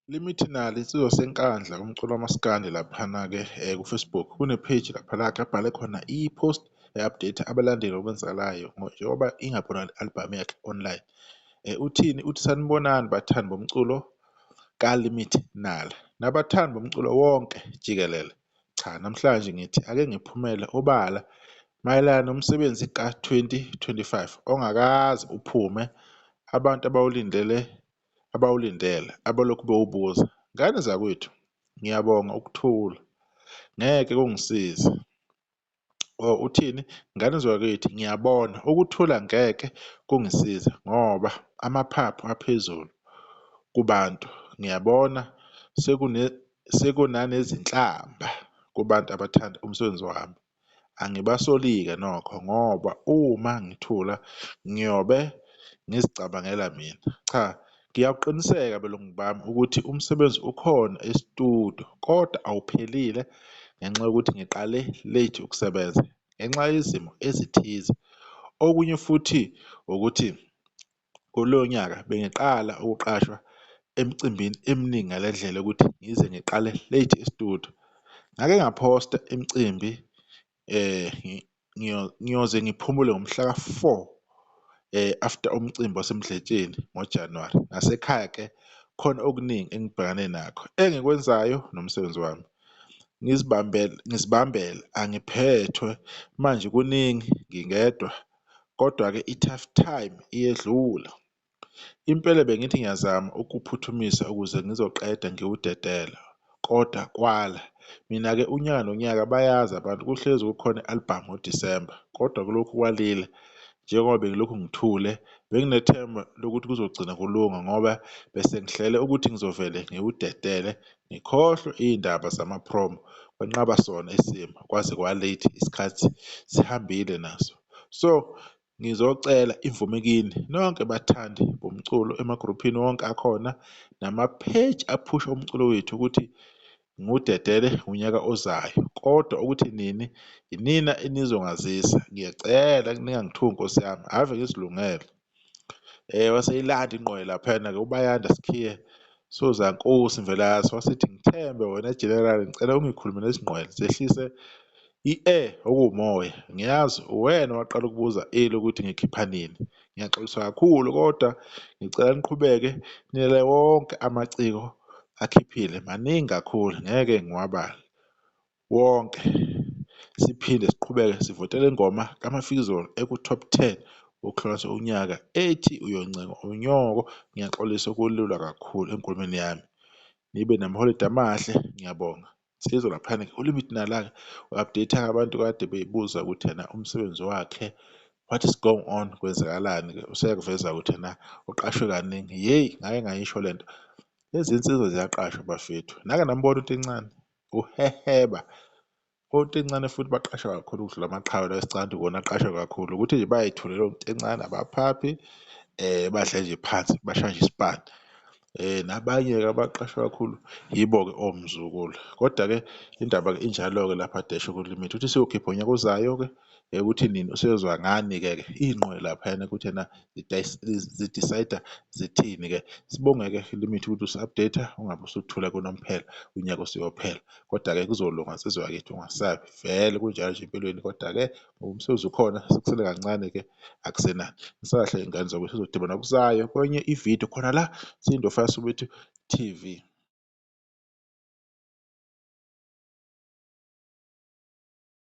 Limithinali insizwa senkandla umculo wamaskandi laphana-ke ku-Facebook kune-page laphana-ke abhale khona i-post e-update abalandeli okwenzakalayo njengoba ingabhona i-album yakhe online. Uthini? Uthi sanibonani bathandi bomculo kaLimithinali nabathandi bomculo wonke jikelele. Cha, namhlanje ngithi ake ngiphumele obala mayelana nomsebenzi ka-2025 ongakaze uphume, abantu abawulindele abalokhu bewubuza. Ngane zakwethu, ngiyabonga ukuthula, ngeke kungisize. Uthini? Ngane zakwethu, ngiyabona ukuthula ngeke kungisize ngoba amaphaphu aphezulu kubantu. Ngiyabona sekunanezinhlamba kubantu abathanda umsebenzi wami. Angibasoli-ke nokho ngoba uma ngithula ngiyobe ngizicabangela mina. Cha, ngiyakuqiniseka belungu bami ukuthi umsebenzi ukhona e-studio kodwa awuphelile ngenxa yokuthi ngiqale late ukusebenza ngenxa yezimo ezithize. Okunye futhi ukuthi kulowo nyaka bengiqala ukuqashwa emcimbini eminingi ngale ndlela yokuthi ngize ngiqale late e-studio. Ngake ngaphosta imicimbi ngiyoze ngiphumule ngomhla ka-4 after umcimbi waseMdletshe ngoJanuwari. Ngasekhaya-ke khona okuningi engibhekane nakho engikwenzayo nomsebenzi wami. Ngizibambele angiphethwe manje kuningi ngingedwa, kodwa-ke i-tough time iyedlula. Impela bengithi ngiyazama ukuphuthumisa ukuze ngizoqeda ngiwudedele kodwa kwala. Mina-ke unyaka nonyaka bayazi abantu kuhlezi kukhona i-album ngoDisemba kodwa kulokhu kwalile. Njengoba bengilokhu ngithule benginethemba lokuthi kuzogcina kulunga ngoba bese ngihlele ukuthi ngizovele ngiwudedele ngikhohlwe iy'ndaba zama-promo. Kwenqaba sona isimo kwaze kwa-late isikhathi sihambile naso. So ngizocela imvume kini nonke bathandi bomculo emagrubhini wonke akhona nama-page aphusha umculo wethu ukuthi ngiwudedele unyaka ozayo, kodwa ukuthi inina enizongazisa. Ngiyacela ningangithuki Nkosi yami, ave ngizilungele. Waseyilanda ingqwele laphayana-ke uBayanda Sikhiye Sozankosi Mvelase wasithi, Ngithembe wena General, ngicela ungikhulume nezinqwele zehlise i-air okuwumoya. Ngiyazi uwena waqala ukubuza ukuthi ngikhipha nini. Ngiyaxolisa kakhulu kodwa ngicela niqhubeke nilale wonke amaciko akhiphile, maningi kakhulu ngeke ngiwabale wonke. Siphinde siqhubeke sivotele ingoma kaMafikizolo eku-top 10 wokuhlukanisa unyaka ethi uyoncenga unyoko. Ngiyaxolisa ukulula kakhulu enkulumeni yami. Nibe namaholide amahle, ngiyabonga. Nsizwa laphana uLimithinali u-update-a abantu kade beyibuza ukuthi yena umsebenzi wakhe, what is going on, kwenzakalani-ke. Useyakuveza ukuthi yena uqashwe kaningi. Yeyi, ngake ngayisho lento, lezi nsizwa ziyaqashwa bafethu. Nake nambona uNtincane uheheba. ONtincane futhi baqashwa kakhulu ukudlula amaqhawe lawa esicanda kona aqashwa kakhulu ukuthi nje bayayithulela oNtincane abaphaphi badle nje phansi bashaya nje isipani. Nabanye-ke abaqashwa kakhulu yibo-ke omzukulu. Kodwa-ke indaba-ke injalo-ke lapha adeshe kuLimithi uthi siyokhipha unyaka ozayo-ke ukuthi nini usezwa ngani-ke iy'nqwele laphayana ukuthi yena zidisayida zithini-ke. Sibonge-ke Limithi ukuthi usi-update-a ungabe usuthula kunomphela unyaka usuyophela. Kodwa-ke kuzolunga nsizwa yakithi, ungasabi, vele kunjalo nje empilweni. Kodwa-ke ngoba umsebenzi ukhona sekusele kancane-ke akusenani. Ngisahle iy'ngane zakwethu sizodibana ngokuzayo kwenye ividiyo khona la Sindo Fire Soweto TV.